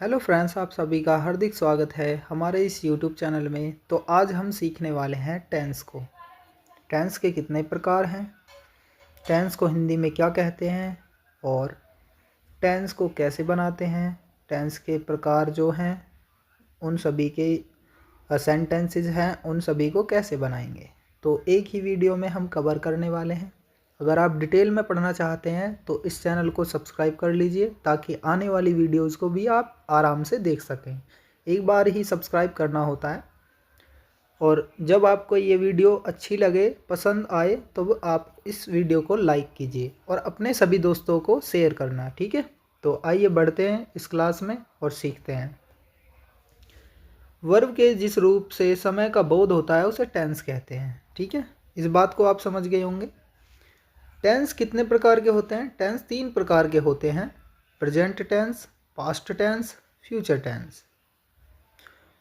Hello friends, आप सभी का हार्दिक स्वागत है हमारे इस यूट्यूब चैनल में। तो आज हम सीखने वाले हैं टेंस को। टेंस के कितने प्रकार हैं, टेंस को हिंदी में क्या कहते हैं और टेंस को कैसे बनाते हैं, टेंस के प्रकार जो हैं उन सभी के सेंटेंसेस हैं उन सभी को कैसे बनाएंगे, तो एक ही वीडियो में हम कवर करने वाले हैं। अगर आप डिटेल में पढ़ना चाहते हैं तो इस चैनल को सब्सक्राइब कर लीजिए ताकि आने वाली वीडियोस को भी आप आराम से देख सकें। एक बार ही सब्सक्राइब करना होता है और जब आपको ये वीडियो अच्छी लगे, पसंद आए, तो आप इस वीडियो को लाइक कीजिए और अपने सभी दोस्तों को शेयर करना, ठीक है। तो आइए बढ़ते हैं इस क्लास में और सीखते हैं। वर्ब के जिस रूप से समय का बोध होता है उसे टेंस कहते हैं, ठीक है। इस बात को आप समझ गए होंगे। टेंस कितने प्रकार के होते हैं? टेंस 3 प्रकार के होते हैं: present tense, past tense, future tense.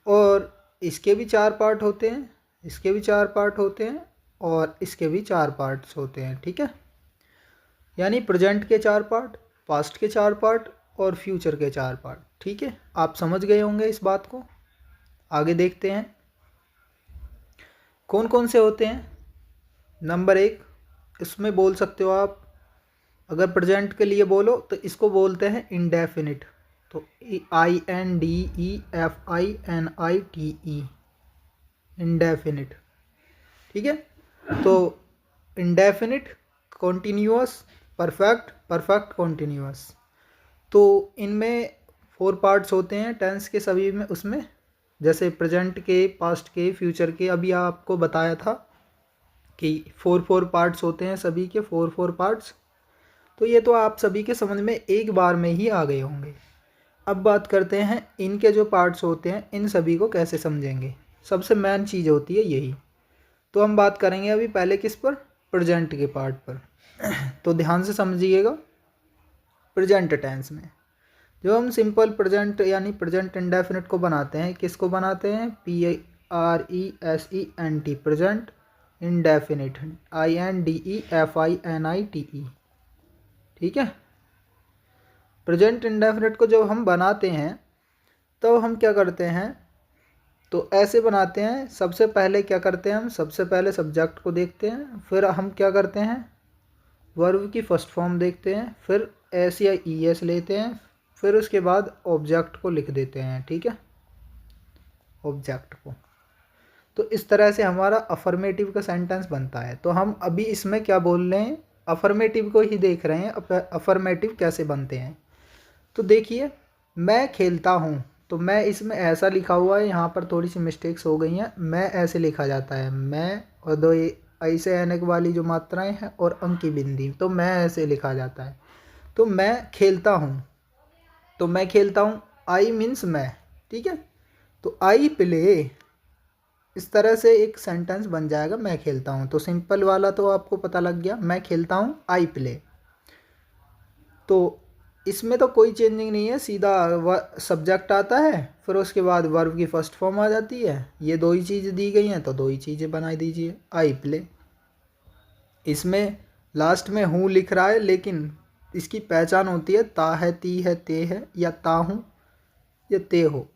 और इसके भी 4 पार्ट होते हैं, इसके भी 4 पार्ट होते हैं और इसके भी 4 पार्ट्स होते हैं, ठीक है। यानी प्रेजेंट के 4 पार्ट, पास्ट के 4 पार्ट और फ्यूचर के 4 पार्ट, ठीक है। आप समझ गए होंगे इस बात को। आगे देखते हैं कौन कौन से होते हैं। नंबर 1, इसमें बोल सकते हो आप, अगर प्रेजेंट के लिए बोलो तो इसको बोलते हैं इंडेफिनिट। तो INDEFINITE, इंडेफिनिट, ठीक है। तो indefinite, continuous, perfect, perfect continuous. तो इनमें 4 पार्ट्स होते हैं टेंस के सभी में, उसमें जैसे प्रेजेंट के, पास्ट के, फ्यूचर के अभी आपको बताया था कि 4 पार्ट्स होते हैं, सभी के 4 पार्ट्स। तो ये तो आप सभी के समझ में एक बार में ही आ गए होंगे। अब बात करते हैं इनके जो पार्ट्स होते हैं इन सभी को कैसे समझेंगे। सबसे मेन चीज़ होती है यही। तो हम बात करेंगे अभी पहले किस पर? प्रेजेंट के पार्ट पर। तो ध्यान से समझिएगा। प्रेजेंट टेंस में जो हम सिंपल प्रेजेंट यानी प्रेजेंट इंडेफिनिट को बनाते हैं, किसको बनाते हैं? PRESENT, प्रेजेंट इंडेफिनिट, INDEFINITE, ठीक है। प्रेजेंट इंडेफिनिट को जब हम बनाते हैं तो हम क्या करते हैं? तो ऐसे बनाते हैं, सबसे पहले क्या करते हैं हम? सबसे पहले सब्जेक्ट को देखते हैं, फिर हम क्या करते हैं? वर्ब की फर्स्ट फॉर्म देखते हैं, फिर एस या ES लेते हैं, फिर उसके बाद ऑब्जेक्ट को लिख देते हैं, ठीक है, ऑब्जेक्ट को। तो इस तरह से हमारा अफर्मेटिव का सेंटेंस बनता है। तो हम अभी इसमें क्या बोल रहे हैं? अफर्मेटिव को ही देख रहे हैं, अफर्मेटिव कैसे बनते हैं। तो देखिए, मैं खेलता हूँ, तो मैं इसमें ऐसा लिखा हुआ है, यहाँ पर थोड़ी सी मिस्टेक्स हो गई हैं। मैं ऐसे लिखा जाता है, मैं और 2 ऐसे ऐनक वाली जो मात्राएं हैं और अंक की बिंदी, तो मैं ऐसे लिखा जाता है। तो मैं खेलता हूँ, तो मैं खेलता हूँ, आई मीन्स मैं, ठीक है। तो आई प्ले, इस तरह से एक सेंटेंस बन जाएगा, मैं खेलता हूँ। तो सिंपल वाला तो आपको पता लग गया, मैं खेलता हूँ, आई प्ले। तो इसमें तो कोई चेंजिंग नहीं है, सीधा सब्जेक्ट आता है, फिर उसके बाद वर्ब की फर्स्ट फॉर्म आ जाती है। ये 2 ही चीज़ें दी गई हैं तो 2 ही चीज़ें बना दीजिए, आई प्ले। इसमें लास्ट में हूँ लिख रहा है, लेकिन इसकी पहचान होती है ता है, ती है, ते है, या ता हूँ या ते हो,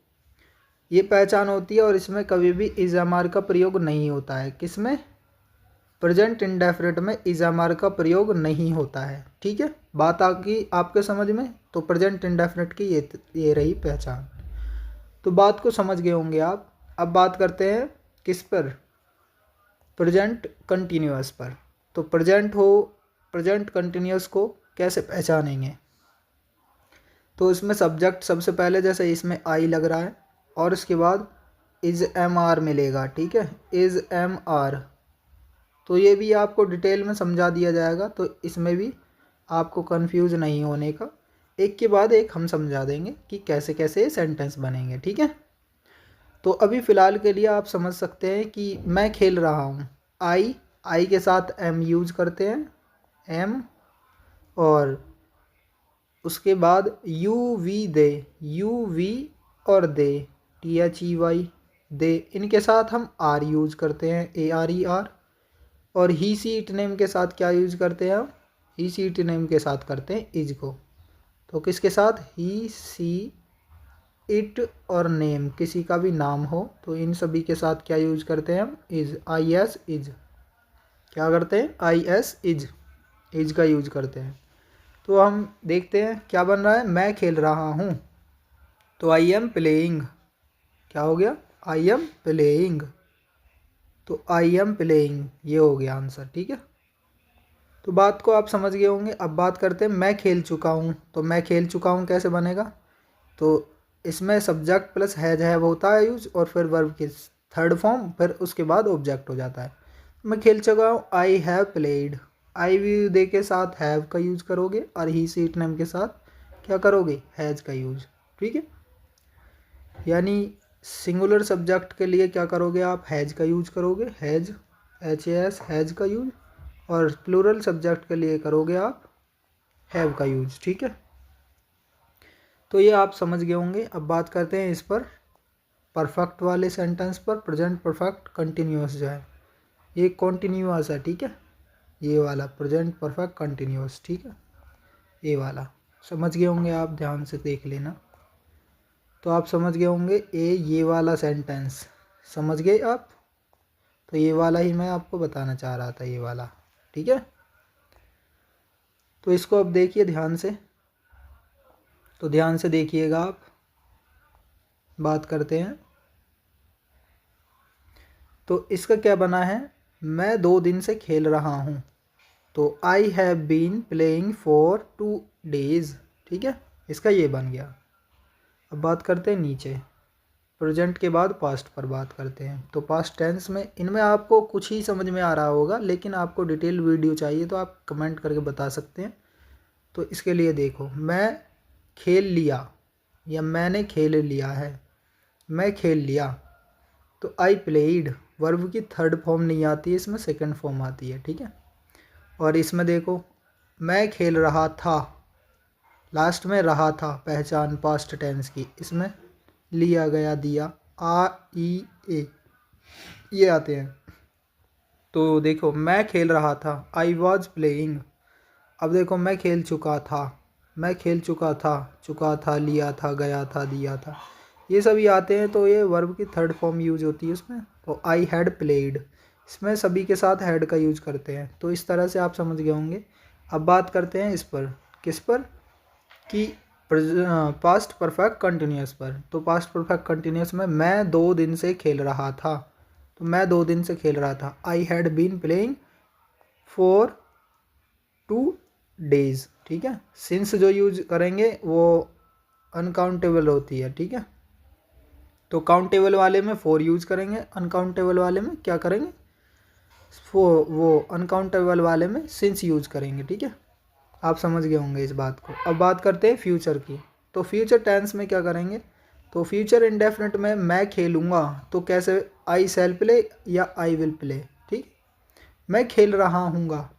ये पहचान होती है। और इसमें कभी भी इज़ामार का प्रयोग नहीं होता है। किसमें? प्रेजेंट इंडेफिनिट में इज़ामार का प्रयोग नहीं होता है, ठीक है। बात आ गई आपके समझ में। तो प्रेजेंट इंडेफिनिट की ये रही पहचान। तो बात को समझ गए होंगे आप। अब बात करते हैं किस पर? प्रेजेंट कंटिन्यूअस पर। तो प्रेजेंट कंटिन्यूअस को कैसे पहचानेंगे? तो इसमें सब्जेक्ट सबसे पहले, जैसे इसमें आई लग रहा है और उसके बाद इज़ MR मिलेगा, ठीक है, इज़ MR। तो ये भी आपको डिटेल में समझा दिया जाएगा, तो इसमें भी आपको कंफ्यूज नहीं होने का, एक के बाद एक हम समझा देंगे कि कैसे कैसे सेंटेंस बनेंगे, ठीक है। तो अभी फ़िलहाल के लिए आप समझ सकते हैं कि मैं खेल रहा हूँ, आई के साथ M यूज करते हैं, M, और उसके बाद UV दे, UV और दे, THEY, दे, इनके साथ हम R यूज करते हैं, ARER। और ही सी इट नेम के साथ क्या यूज करते हैं हम? ही सी इट नेम के साथ करते हैं इज को। तो किसके साथ? ही सी इट और नेम किसी का भी नाम हो तो इन सभी के साथ क्या यूज करते हैं हम, इज, आई एस इज। क्या करते हैं, आई एस इज का यूज करते हैं। तो हम देखते हैं क्या बन रहा है, मैं खेल रहा हूँ तो आई एम प्लेइंग। क्या हो गया, आई एम प्लेइंग। तो आई एम प्लेइंग ये हो गया आंसर। ठीक है, तो बात को आप समझ गए होंगे। अब बात करते हैं मैं खेल चुका हूँ। तो मैं खेल चुका हूँ कैसे बनेगा, तो इसमें सब्जेक्ट प्लस हैव होता है यूज, और फिर वर्ब की थर्ड फॉर्म, फिर उसके बाद ऑब्जेक्ट हो जाता है। मैं खेल चुका हूँ, आई हैव प्लेड। आई भी दे के साथ हैव का यूज करोगे और ही सीट नेम के साथ क्या करोगे, हैज का यूज। ठीक है, यानी सिंगुलर सब्जेक्ट के लिए क्या करोगे आप, हैज का यूज करोगे, has, H A S, has का यूज, और प्लूरल सब्जेक्ट के लिए करोगे आप हैव का यूज। ठीक है, तो ये आप समझ गए होंगे। अब बात करते हैं इस पर, परफेक्ट वाले सेंटेंस पर, प्रेजेंट परफेक्ट कंटिन्यूअस जो है, ये कॉन्टिन्यूअस है। ठीक है, ये वाला प्रेजेंट परफेक्ट कंटिन्यूअस। ठीक है, ये वाला समझ गए होंगे आप, ध्यान से देख लेना। तो आप समझ गए होंगे ये वाला सेंटेंस समझ गए आप। तो ये वाला ही मैं आपको बताना चाह रहा था, ये वाला। ठीक है, तो इसको अब देखिए ध्यान से। तो ध्यान से देखिएगा आप, बात करते हैं। तो इसका क्या बना है, मैं 2 दिन से खेल रहा हूँ। तो I have been playing for 2 days। ठीक है, इसका ये बन गया। अब बात करते हैं नीचे, प्रेजेंट के बाद पास्ट पर बात करते हैं। तो पास्ट टेंस में इनमें आपको कुछ ही समझ में आ रहा होगा, लेकिन आपको डिटेल वीडियो चाहिए तो आप कमेंट करके बता सकते हैं। तो इसके लिए देखो, मैं खेल लिया या मैंने खेल लिया है, मैं खेल लिया। तो आई प्लेइड, वर्ब की थर्ड फॉर्म नहीं आती है इसमें, सेकंड फॉर्म आती है। ठीक है, और इसमें देखो मैं खेल रहा था, लास्ट में रहा था पहचान पास्ट टेंस की, इसमें लिया गया दिया, आ ई ए ये आते हैं। तो देखो मैं खेल रहा था, आई वॉज प्लेइंग। अब देखो मैं खेल चुका था, मैं खेल चुका था, लिया था, गया था, दिया था, ये सभी आते हैं। तो ये वर्ब की थर्ड फॉर्म यूज होती है उसमें। तो आई हैड प्लेड, इसमें सभी के साथ हैड का यूज करते हैं। तो इस तरह से आप समझ गए होंगे। अब बात करते हैं इस पर, किस पर, कि पास्ट परफेक्ट कंटिन्यूस पर। तो पास्ट परफेक्ट कंटिन्यूस में मैं 2 दिन से खेल रहा था। तो मैं 2 दिन से खेल रहा था, I had been playing for 2 days। ठीक है, सिंस जो यूज करेंगे वो अनकाउंटेबल होती है। ठीक है, तो काउंटेबल वाले में फॉर यूज करेंगे, अनकाउंटेबल वाले में क्या करेंगे, वो अनकाउंटेबल वाले में सिंस यूज करेंगे। ठीक है, आप समझ गए होंगे इस बात को। अब बात करते हैं फ्यूचर की। तो फ्यूचर टेंस में क्या करेंगे, तो फ्यूचर इंडेफिनिट में मैं खेलूँगा तो कैसे, आई शैल प्ले या आई विल प्ले। ठीक, मैं खेल रहा हूँगा,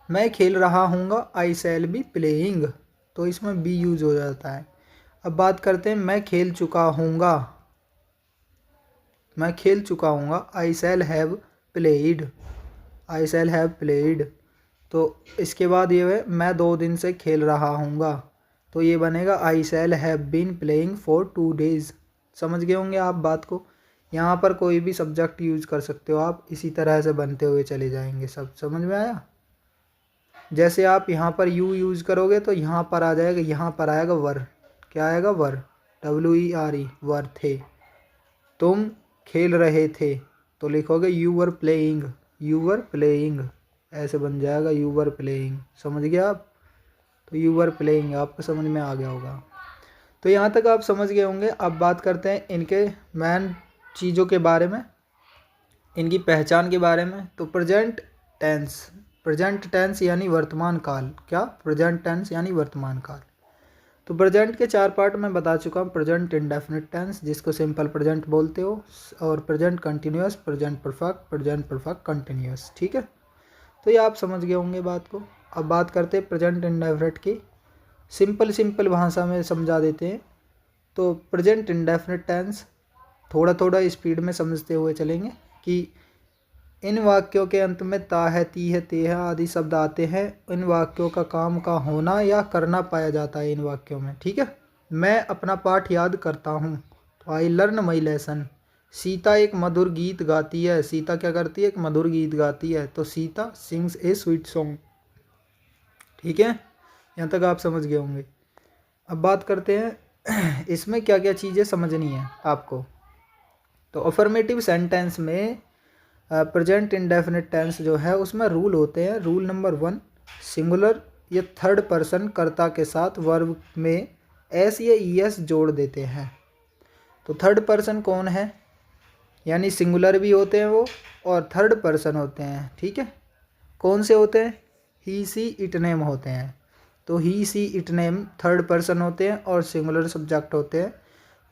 मैं खेल रहा हूँगा, आई शैल बी प्लेइंग। तो इसमें बी यूज हो जाता है। अब बात करते हैं मैं खेल चुका हूँगा, मैं खेल चुका हूँगा, आई shall have प्लेइड, I shall have प्लेइड। तो इसके बाद ये है मैं 2 दिन से खेल रहा हूँगा। तो ये बनेगा I shall have been playing for 2 days। समझ गए होंगे आप बात को। यहाँ पर कोई भी सब्जेक्ट यूज कर सकते हो आप, इसी तरह से बनते हुए चले जाएंगे। सब समझ में आया। जैसे आप यहाँ पर यू यूज करोगे तो यहाँ पर आ जाएगा, यहाँ पर आएगा वर। क्या आएगा, वर, WERE, वर थे। तुम खेल रहे थे तो लिखोगे you were playing, you were playing, ऐसे बन जाएगा यू वर प्लेइंग। समझ गए आप। तो यू वर प्लेइंग आपको समझ में आ गया होगा। तो यहाँ तक आप समझ गए होंगे। अब बात करते हैं इनके मेन चीज़ों के बारे में, इनकी पहचान के बारे में। तो प्रेजेंट टेंस, प्रेजेंट टेंस यानी वर्तमान काल। क्या, प्रेजेंट टेंस यानी वर्तमान काल। तो प्रेजेंट के 4 पार्ट में बता चुका हूँ। प्रेजेंट इंडेफिनिट टेंस जिसको सिंपल प्रेजेंट बोलते हो, और present continuous, present perfect continuous. ठीक है, तो ये आप समझ गए होंगे बात को। अब बात करते हैं प्रेजेंट इंडेफिनिट की, सिंपल भाषा में समझा देते हैं। तो प्रेजेंट इंडेफिनिट टेंस थोड़ा थोड़ा स्पीड में समझते हुए चलेंगे कि इन वाक्यों के अंत में ता है, ती है, ते है आदि शब्द आते हैं। इन वाक्यों का काम का होना या करना पाया जाता है इन वाक्यों में। ठीक है, मैं अपना पाठ याद करता हूँ, तो I learn my lesson. Sita एक मधुर गीत गाती है, सीता क्या करती है, एक मधुर गीत गाती है, तो सीता सिंग्स ए स्वीट सॉन्ग। ठीक है, यहाँ तक आप समझ गए होंगे। अब बात करते हैं इसमें क्या क्या चीज़ें समझनी है आपको। तो अफर्मेटिव सेंटेंस में प्रेजेंट इंडेफिनिट टेंस जो है उसमें रूल होते हैं। रूल नंबर 1, सिंगुलर या थर्ड पर्सन कर्ता के साथ वर्ब में एस या ईएस जोड़ देते हैं। तो थर्ड पर्सन कौन है, यानी सिंगुलर भी होते हैं वो और थर्ड पर्सन होते हैं। ठीक है, कौन से होते हैं, ही सी इट नेम होते हैं। तो he she it name third person होते हैं और सिंगुलर सब्जेक्ट होते हैं।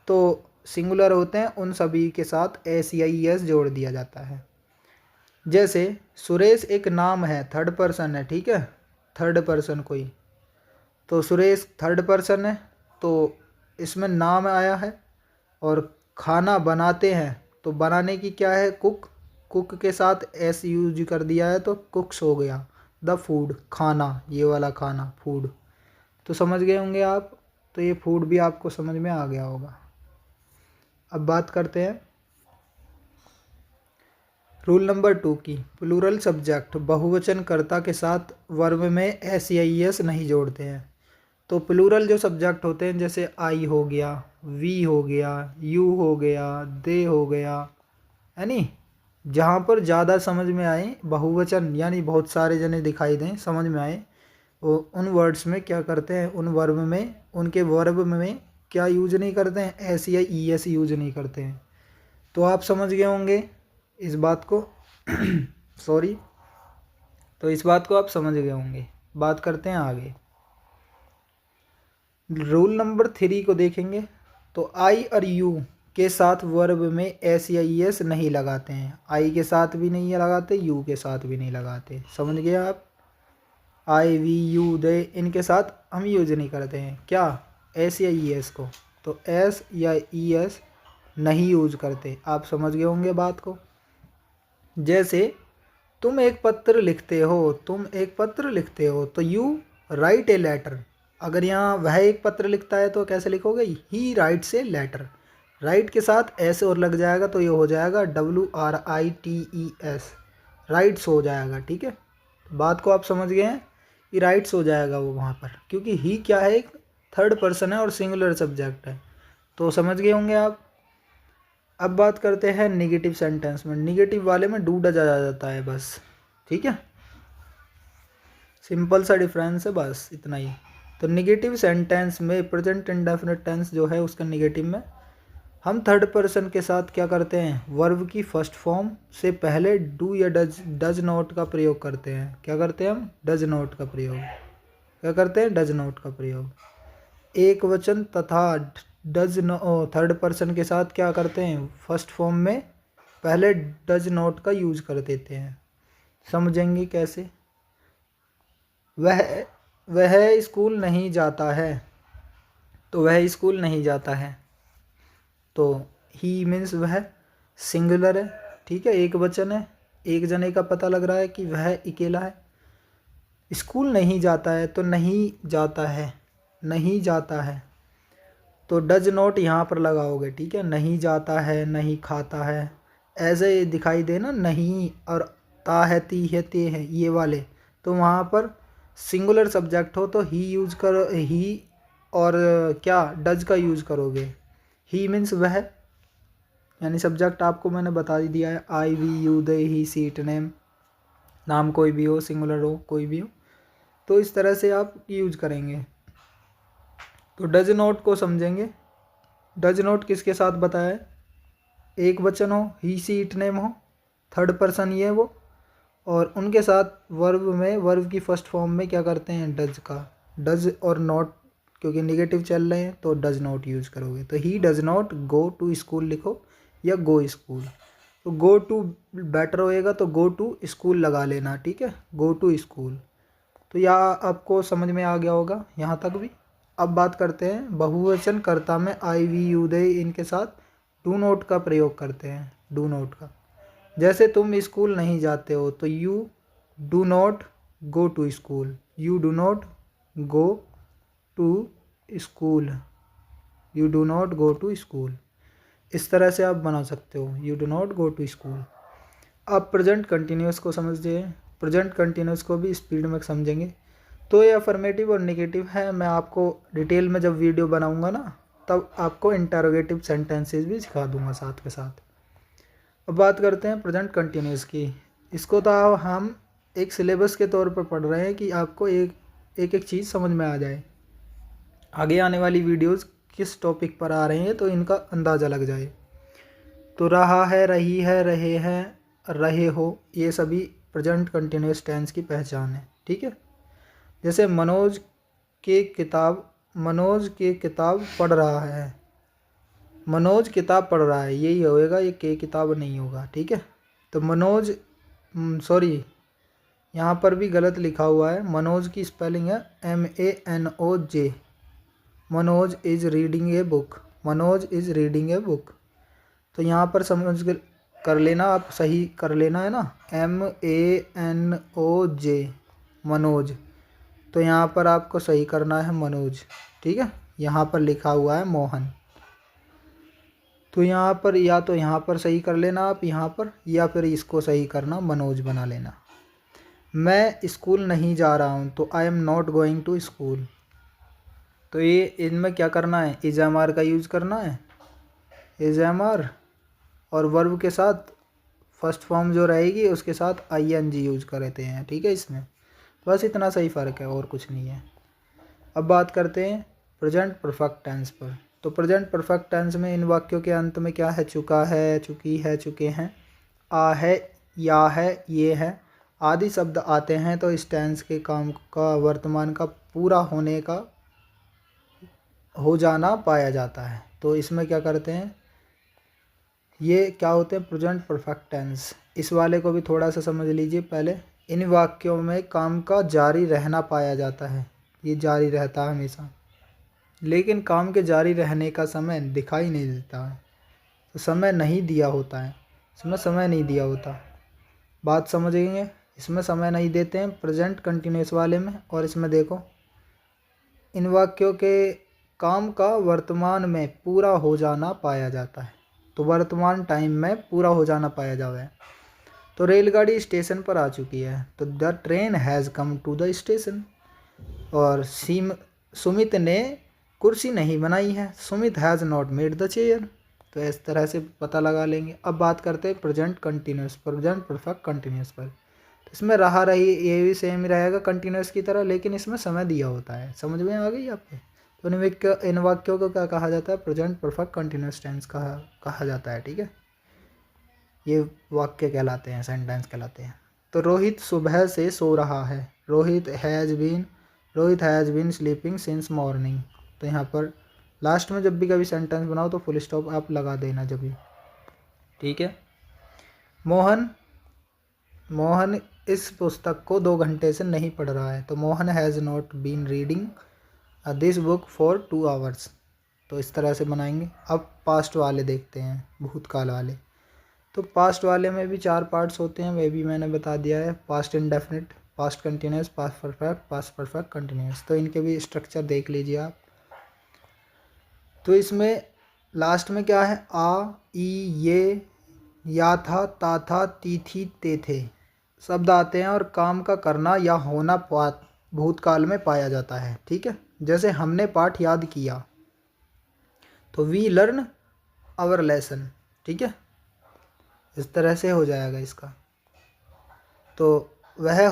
तो सिंगुलर होते हैं उन सभी के साथ एस या ई एस जोड़ दिया जाता है। जैसे सुरेश एक नाम है, थर्ड पर्सन है। ठीक है, थर्ड पर्सन कोई, तो सुरेश थर्ड पर्सन है, तो इसमें नाम आया है। और खाना बनाते हैं, तो बनाने की क्या है, कुक, कुक के साथ एस यूज कर दिया है तो कुक्स हो गया। द फूड, खाना, ये वाला खाना, फूड। तो समझ गए होंगे आप, तो ये फूड भी आपको समझ में आ गया होगा। अब बात करते हैं रूल नंबर 2 की। प्लूरल सब्जेक्ट बहुवचन कर्ता के साथ वर्ब में एस या ई एस नहीं जोड़ते हैं। तो प्लूरल जो सब्जेक्ट होते हैं, जैसे आई हो गया, वी हो गया, यू हो गया, दे हो गया, यानी जहाँ पर ज़्यादा समझ में आए, बहुवचन यानी बहुत सारे जने दिखाई दें, समझ में आए, वो उन वर्ड्स में क्या करते हैं, उन वर्ब में, उनके वर्ब में क्या यूज नहीं करते हैं, एस या ई एस यूज नहीं करते हैं। तो आप समझ गए होंगे इस बात को सॉरी, तो इस बात को आप समझ गए होंगे। बात करते हैं आगे, रूल नंबर 3 को देखेंगे। तो आई और यू के साथ वर्ब में एस या ई एस नहीं लगाते हैं। आई के साथ भी नहीं लगाते, यू के साथ भी नहीं लगाते। समझ गए आप, आई वी यू दे, इनके साथ हम यूज नहीं करते हैं क्या, एस या ई एस को। तो एस या ई एस नहीं यूज करते। आप समझ गए होंगे बात को। जैसे तुम एक पत्र लिखते हो, तुम एक पत्र लिखते हो, तो यू राइट ए लेटर। अगर यहाँ वह एक पत्र लिखता है तो कैसे लिखोगे, he writes a letter. Write के साथ एस और लग जाएगा तो ये हो जाएगा WRITES, राइट्स हो जाएगा। ठीक है, बात को आप समझ गए हैं कि राइट्स हो जाएगा वो वहाँ पर, क्योंकि ही क्या है, एक थर्ड पर्सन है और सिंगुलर सब्जेक्ट है। तो समझ गए होंगे आप। अब बात करते हैं निगेटिव सेंटेंस में। निगेटिव वाले में डू डज आ जाता है बस। ठीक है, सिंपल सा डिफरेंस है, बस इतना ही। तो निगेटिव सेंटेंस में प्रेजेंट इंडेफिनिट टेंस जो है उसका निगेटिव में हम थर्ड पर्सन के साथ क्या करते हैं, वर्ब की फर्स्ट फॉर्म से पहले डू या डज नॉट का प्रयोग करते हैं। क्या करते हैं हम, डज नॉट का प्रयोग। क्या करते हैं, डज नॉट का प्रयोग। एक वचन तथा डज थर्ड पर्सन के साथ क्या करते हैं, फर्स्ट फॉर्म में पहले डज नॉट का यूज कर देते हैं। समझेंगे कैसे। वह स्कूल नहीं जाता है, तो वह स्कूल नहीं जाता है, तो ही मीन्स वह सिंगुलर है। ठीक है, एक वचन है, एक जने का पता लग रहा है कि वह अकेला है। स्कूल नहीं जाता है, तो नहीं जाता है, नहीं जाता है, तो डज नॉट यहाँ पर लगाओगे। ठीक है, नहीं जाता है, नहीं खाता है, ऐसे दिखाई दे ना, नहीं और ता है, ती है, ते है, ये वाले, तो वहाँ पर सिंगुलर सब्जेक्ट हो तो ही यूज करो, ही और क्या डज का यूज करोगे। ही मीन्स वह, यानी सब्जेक्ट आपको मैंने बता ही दिया है, I we you they he she it name, नाम कोई भी हो, सिंगुलर हो, कोई भी हो, तो इस तरह से आप यूज करेंगे। तो डज नॉट को समझेंगे। डज नॉट किसके साथ बताया है, एक वचन हो, ही सी इट नेम हो, थर्ड पर्सन ये वो, और उनके साथ वर्ब में, वर्ब की फर्स्ट फॉर्म में क्या करते हैं, डज का। डज और नॉट क्योंकि निगेटिव चल रहे हैं तो डज नॉट यूज करोगे। तो he does not go to school लिखो या गो स्कूल। तो गो टू बेटर होएगा तो गो टू स्कूल लगा लेना। ठीक है, गो टू स्कूल। तो यह आपको समझ में आ गया होगा यहाँ तक भी। अब बात करते हैं बहुवचन कर्ता में आई वी यू दे, इनके साथ डू नॉट का प्रयोग करते हैं, डू नॉट का। जैसे तुम स्कूल नहीं जाते हो, तो you do not go to school, you do not go to school. You do not go to school. इस तरह से आप बना सकते हो, you do not go to school. आप प्रेजेंट कंटिन्यूस को समझिए, प्रेजेंट कंटिन्यूस को भी स्पीड में समझेंगे। तो ये अफर्मेटिव और नेगेटिव है, मैं आपको डिटेल में जब वीडियो बनाऊंगा ना तब आपको इंटरोगेटिव सेंटेंसेस भी सिखा दूंगा साथ के साथ। अब बात करते हैं प्रेजेंट कंटिन्यूस की। इसको तो हम एक सिलेबस के तौर पर पढ़ रहे हैं कि आपको एक चीज़ समझ में आ जाए, आगे आने वाली वीडियोस किस टॉपिक पर आ रही हैं तो इनका अंदाज़ा लग जाए। तो रहा है, रही है, रहे हैं, रहे हो, ये सभी प्रेजेंट कंटिन्यूस टेंस की पहचान है। ठीक है, जैसे मनोज की किताब पढ़ रहा है, मनोज किताब पढ़ रहा है, यही होएगा, ये के किताब नहीं होगा। ठीक है, तो मनोज, सॉरी यहाँ पर भी गलत लिखा हुआ है, मनोज की स्पेलिंग है MANOJ। Manoj is reading a book, Manoj is reading a book. तो यहाँ पर समझ कर लेना, आप सही कर लेना है ना, MANOJ मनोज। तो यहाँ पर आपको सही करना है मनोज। ठीक है, यहाँ पर लिखा हुआ है मोहन, तो यहाँ पर या तो यहाँ पर सही कर लेना आप यहाँ पर, या फिर इसको सही करना, मनोज बना लेना। मैं स्कूल नहीं जा रहा हूँ, तो I am not going to school. तो ये इनमें क्या करना है, इज एम आर का यूज़ करना है, इज एम आर, और वर्ब के साथ फर्स्ट फॉर्म जो रहेगी उसके साथ ING यूज़ करते हैं। ठीक है, इसमें बस इतना सही फ़र्क है और कुछ नहीं है। अब बात करते हैं प्रेजेंट परफेक्ट टेंस पर। तो प्रेजेंट परफेक्ट टेंस में इन वाक्यों के अंत में क्या है, चुका है, चुकी है, चुके हैं, आ है, या है, ये है आदि शब्द आते हैं तो इस टेंस के काम का वर्तमान का पूरा होने का हो जाना पाया जाता है। तो इसमें क्या करते हैं, ये क्या होते हैं, प्रेजेंट परफेक्ट टेंस। इस वाले को भी थोड़ा सा समझ लीजिए पहले। इन वाक्यों में काम का जारी रहना पाया जाता है, ये जारी रहता है हमेशा, लेकिन काम के जारी रहने का समय दिखाई नहीं देता है, तो समय नहीं दिया होता है, इसमें समय नहीं दिया होता। बात समझेंगे, इसमें समय नहीं देते हैं प्रेजेंट कंटिन्यूस वाले में। और इसमें देखो, इन वाक्यों के काम का वर्तमान में पूरा हो जाना पाया जाता है, तो वर्तमान टाइम में पूरा हो जाना पाया जाता है। तो रेलगाड़ी स्टेशन पर आ चुकी है, तो the train has come to the station. और सुमित ने कुर्सी नहीं बनाई है, Sumit has not made the chair. तो इस तरह से पता लगा लेंगे। अब बात करते हैं present continuous, present perfect continuous पर। तो इसमें रहा, रही, ये भी सेम ही रहेगा कंटिन्यूस की तरह, लेकिन इसमें समय दिया होता है। समझ में आ गई आपको? तो इन वाक्यों को क्या कहा जाता है, प्रेजेंट परफेक्ट कंटिन्यूस टेंस कहा जाता है। ठीक है, ये वाक्य कहलाते हैं, सेंटेंस कहलाते हैं। तो रोहित सुबह से सो रहा है, Rohit has been sleeping since morning. तो यहाँ पर लास्ट में जब भी कभी सेंटेंस बनाओ तो फुल स्टॉप आप लगा देना जब भी। ठीक है, मोहन इस पुस्तक को 2 घंटे से नहीं पढ़ रहा है, तो Mohan has not been reading this book for 2 hours. तो इस तरह से बनाएंगे। अब पास्ट वाले देखते हैं, भूतकाल वाले। तो पास्ट वाले में भी 4 पार्ट्स होते हैं, वे भी मैंने बता दिया है, past indefinite, past continuous, past perfect continuous. तो इनके भी स्ट्रक्चर देख लीजिए आप। तो इसमें लास्ट में क्या है, आ, ई, ये, या था, ता था, ती थी, ते थे शब्द आते हैं और काम का करना या होना भूतकाल में पाया जाता है। ठीक है, जैसे हमने पाठ याद किया, तो वी लर्न आवर लेसन। ठीक है, इस तरह से हो जाएगा इसका। तो वह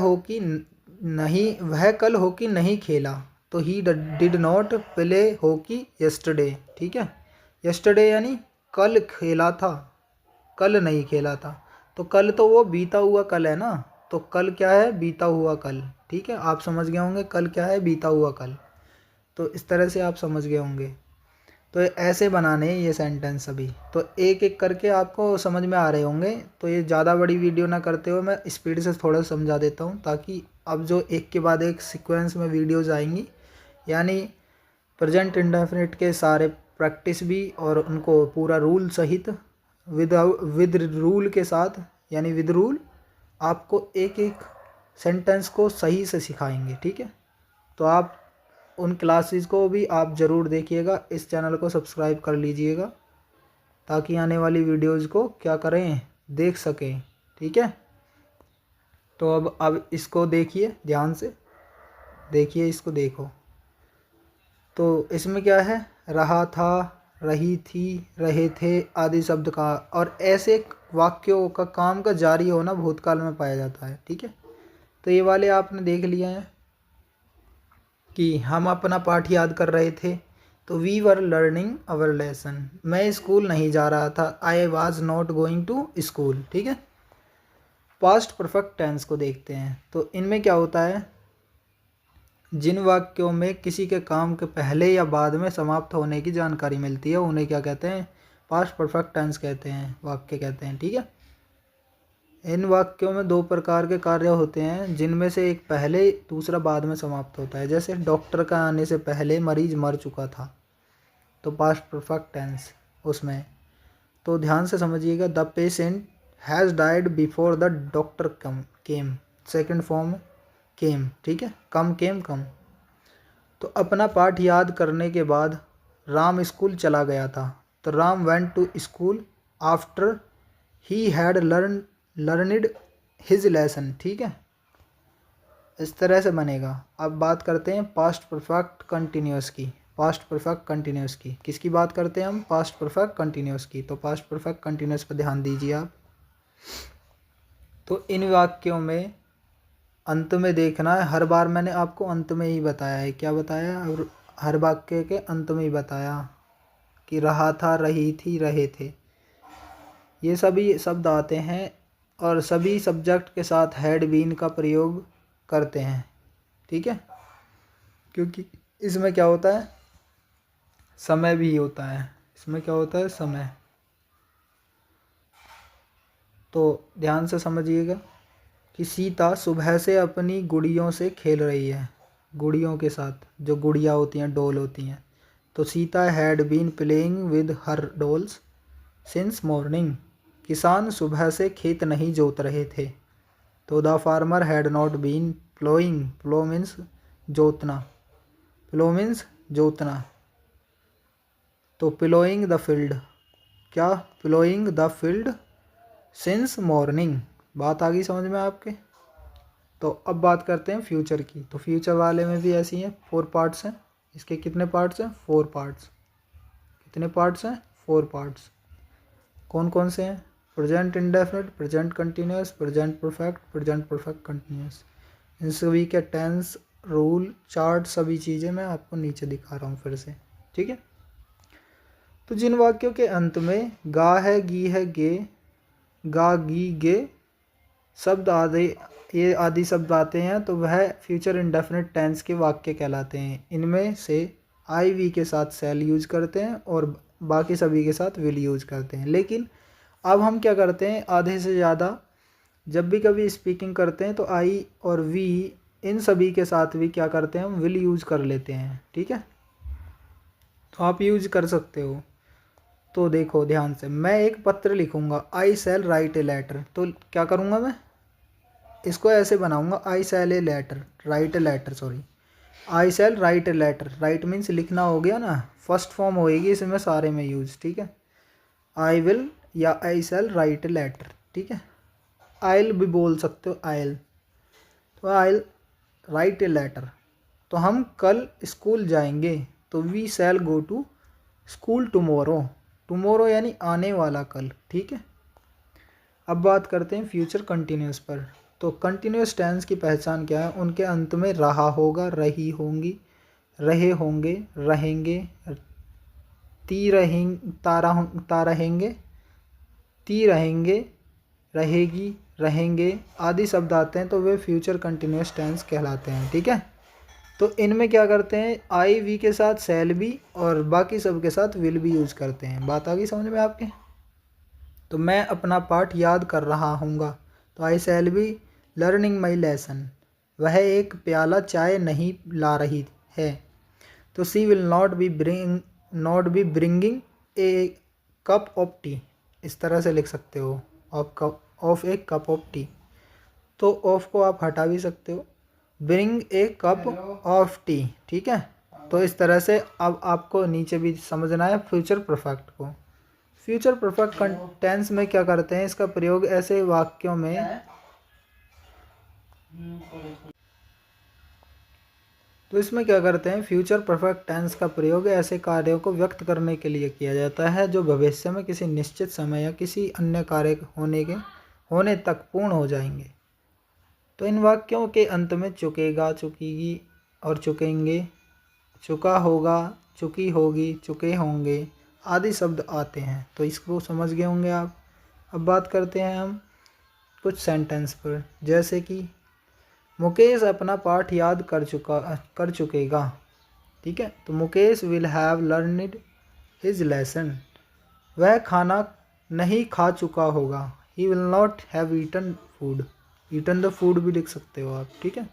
कल हॉकी नहीं खेला, तो he did not play hockey yesterday. ठीक है, यस्टरडे यानी कल खेला था, कल नहीं खेला था। तो कल तो वो बीता हुआ कल है ना, तो कल क्या है, बीता हुआ कल। ठीक है, आप समझ गए होंगे कल क्या है, बीता हुआ कल। तो इस तरह से आप समझ गए होंगे। तो ऐसे बनाने ये सेंटेंस सभी, तो एक एक करके आपको समझ में आ रहे होंगे। तो ये ज़्यादा बड़ी वीडियो ना करते हुए मैं स्पीड से थोड़ा समझा देता हूँ, ताकि अब जो एक के बाद एक सीक्वेंस में वीडियोज़ आएंगी, यानी प्रेजेंट इंडेफिनिट के सारे प्रैक्टिस भी और उनको पूरा रूल सहित विद रूल के साथ, यानी विद रूल आपको एक एक सेंटेंस को सही से सिखाएंगे। ठीक है, तो आप उन क्लासेस को भी आप ज़रूर देखिएगा। इस चैनल को सब्सक्राइब कर लीजिएगा ताकि आने वाली वीडियोज़ को क्या करें, देख सकें। ठीक है, तो अब इसको देखिए, ध्यान से देखिए, इसको देखो। तो इसमें क्या है, रहा था, रही थी, रहे थे आदि शब्द का और ऐसे वाक्यों का काम का जारी होना भूतकाल में पाया जाता है। ठीक है, तो ये वाले आपने देख लिया है कि हम अपना पाठ याद कर रहे थे, तो we were learning our lesson. मैं स्कूल नहीं जा रहा था, I was not going to school. ठीक है, पास्ट परफेक्ट टेंस को देखते हैं। तो इनमें क्या होता है, जिन वाक्यों में किसी के काम के पहले या बाद में समाप्त होने की जानकारी मिलती है उन्हें क्या कहते हैं, पास्ट परफेक्ट टेंस कहते हैं, वाक्य कहते हैं। ठीक है, इन वाक्यों में दो प्रकार के कार्य होते हैं, जिनमें से एक पहले, दूसरा बाद में समाप्त होता है। जैसे डॉक्टर का आने से पहले मरीज मर चुका था, तो पास्ट परफेक्ट टेंस उसमें। तो ध्यान से समझिएगा, the patient has died before the doctor came, second form came. ठीक है, कम केम कम। तो अपना पाठ याद करने के बाद राम स्कूल चला गया था, तो Ram went to school after he had learned his lesson. ठीक है, इस तरह से बनेगा। अब बात करते हैं पास्ट परफेक्ट कंटिन्यूअस की। पास्ट परफेक्ट कंटिन्यूअस की किसकी बात करते हैं हम, पास्ट परफेक्ट कंटिन्यूअस की। तो पास्ट परफेक्ट कंटिन्यूअस पर ध्यान दीजिए आप। तो इन वाक्यों में अंत में देखना है, हर बार मैंने आपको अंत में ही बताया है। क्या बताया, और हर वाक्य के अंत में ही बताया कि रहा था, रही थी, रहे थे, ये सभी शब्द आते हैं और सभी सब्जेक्ट के साथ हैड बीन का प्रयोग करते हैं। ठीक है, क्योंकि इसमें क्या होता है, समय भी होता है। इसमें क्या होता है, समय। तो ध्यान से समझिएगा कि सीता सुबह से अपनी गुड़ियों से खेल रही है, गुड़ियों के साथ, जो गुड़िया होती हैं, डॉल होती हैं। तो Sita had been playing with her dolls since morning. किसान सुबह से खेत नहीं जोत रहे थे, तो the farmer had not been ploughing, plough means जोतना, प्लो मीन्स जोतना। तो प्लोइंग द फील्ड, क्या, ploughing the field since morning. बात आ गई समझ में आपके। तो अब बात करते हैं फ्यूचर की। तो फ्यूचर वाले में भी ऐसी हैं, 4 पार्ट्स हैं। इसके कितने पार्ट्स हैं, 4 पार्ट्स। कितने पार्ट्स हैं, 4 पार्ट्स। कौन कौन से हैं, present indefinite, present continuous, present perfect, present perfect continuous. इन सभी के टेंस, रूल, चार्ट, सभी चीज़ें मैं आपको नीचे दिखा रहा हूँ फिर से। ठीक है, तो जिन वाक्यों के अंत में गा है, गी है, गे, गा, गी, गे शब्द आदि, ये आदि शब्द आते हैं, तो वह फ्यूचर इंडेफिनिट टेंस के वाक्य कहलाते हैं। इनमें से आई वी के साथ सेल यूज करते हैं और बाकी सभी के साथ विल यूज करते हैं। लेकिन अब हम क्या करते हैं, आधे से ज़्यादा जब भी कभी स्पीकिंग करते हैं तो आई और वी, इन सभी के साथ भी क्या करते हैं, हम विल यूज कर लेते हैं। ठीक है, तो आप यूज कर सकते हो। तो देखो ध्यान से, मैं एक पत्र लिखूंगा, आई शैल राइट ए लेटर। तो क्या करूंगा मैं, इसको ऐसे बनाऊंगा, I shall a letter, write a letter, sorry, I shall write a letter. Write means लिखना हो गया ना, फर्स्ट फॉर्म होएगी इसमें सारे में यूज। ठीक है, आई विल या आई शैल राइट ए लेटर। ठीक है, आइल भी बोल सकते हो, आइल। तो आइल राइट ए लेटर। तो हम कल स्कूल जाएंगे, तो we shall go to school tomorrow. Tomorrow यानी आने वाला कल। ठीक है, अब बात करते हैं फ्यूचर कंटिन्यूअस पर। तो कंटिन्यूअस टेंस की पहचान क्या है, उनके अंत में रहा होगा, रही होंगी, रहे होंगे, रहेंगे, ती रहेंगे, ता रहेंगे, ती रहेंगे, रहेगी, रहेंगे आदि शब्द आते हैं, तो वे फ्यूचर कंटिन्यूअस टेंस कहलाते हैं। ठीक है, तो इनमें क्या करते हैं, आई वी के साथ शैल भी और बाकी सब के साथ विल भी यूज करते हैं। बात आ गई समझ में आपके। तो मैं अपना पाठ याद कर रहा हूँगा, तो I shall be learning my lesson. वह एक प्याला चाय नहीं ला रही है, तो she will not be bringing a cup of tea. इस तरह से लिख सकते हो, of a cup of tea. तो ऑफ को आप हटा भी सकते हो, bring a cup of tea. ठीक है, तो इस तरह से अब आपको नीचे भी समझना है फ्यूचर परफेक्ट को। फ्यूचर परफेक्ट टेंस में क्या करते हैं, इसका प्रयोग ऐसे वाक्यों में, तो इसमें क्या करते हैं, फ्यूचर परफेक्ट टेंस का प्रयोग ऐसे कार्यों को व्यक्त करने के लिए किया जाता है जो भविष्य में किसी निश्चित समय या किसी अन्य कार्य होने तक पूर्ण हो जाएंगे। तो इन वाक्यों के अंत में चुकेगा, चुकेगी और चुकेंगे, चुका होगा, चुकी होगी, चुके होंगे आदि शब्द आते हैं। तो इसको समझ गए होंगे आप। अब बात करते हैं हम कुछ सेंटेंस पर, जैसे कि मुकेश अपना पाठ याद कर चुकेगा। ठीक है, तो Mukesh will have learned his lesson. वह खाना नहीं खा चुका होगा। He will not have eaten food. Eaten the food भी लिख सकते हो आप। ठीक है,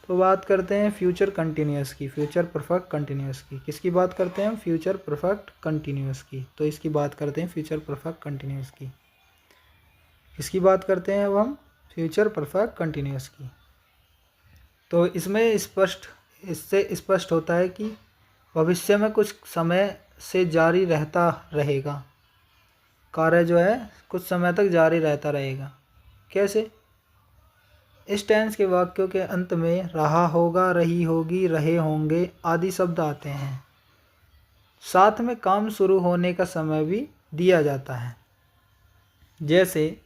तो बात करते हैं फ्यूचर कंटिन्यूअस की, फ्यूचर परफेक्ट कंटिन्यूअस की। किसकी बात करते हैं हम, फ्यूचर परफेक्ट कंटिन्यूअस की। तो इसकी बात करते हैं फ्यूचर परफेक्ट कंटिन्यूअस की। किसकी बात करते हैं अब हम, फ्यूचर परफेक्ट कंटिन्यूअस की। तो इसमें इससे स्पष्ट होता है कि भविष्य में कुछ समय से जारी रहता रहेगा, कार्य जो है कुछ समय तक जारी रहता रहेगा। कैसे, इस टेंस के वाक्यों के अंत में रहा होगा, रही होगी, रहे होंगे आदि शब्द आते हैं। साथ में काम शुरू होने का समय भी दिया जाता है। जैसे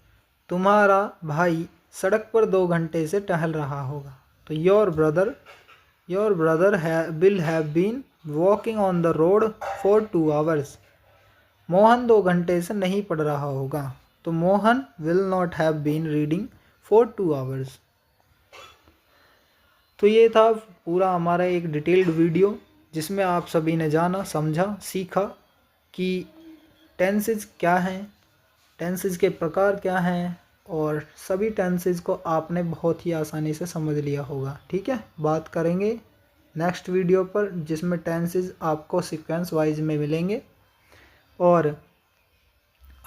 तुम्हारा भाई सड़क पर 2 घंटे से टहल रहा होगा। तो your brother will have been walking on the road for 2 hours। Mohan 2 घंटे से नहीं पढ़ रहा होगा। तो Mohan will not have been reading for 2 hours। तो ये था पूरा हमारा एक डिटेल्ड वीडियो जिसमें आप सभी ने जाना, समझा, सीखा कि टेंसेज क्या हैं, टेंसेज के प्रकार क्या हैं, और सभी टेंसेज को आपने बहुत ही आसानी से समझ लिया होगा। ठीक है, बात करेंगे नेक्स्ट वीडियो पर जिसमें टेंसेज आपको सीक्वेंस वाइज में मिलेंगे। और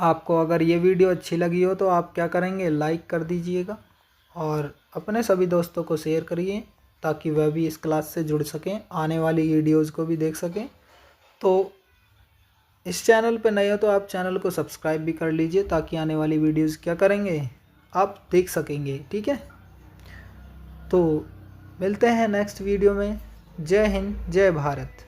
आपको अगर ये वीडियो अच्छी लगी हो तो आप क्या करेंगे, लाइक कर दीजिएगा और अपने सभी दोस्तों को शेयर करिए ताकि वह भी इस क्लास से जुड़ सकें, आने वाली वीडियोज़ को भी देख सकें। तो इस चैनल पर नए हो तो आप चैनल को सब्सक्राइब भी कर लीजिए ताकि आने वाली वीडियोज़ क्या करेंगे, आप देख सकेंगे। ठीक है, तो मिलते हैं नेक्स्ट वीडियो में। जय हिंद, जय भारत।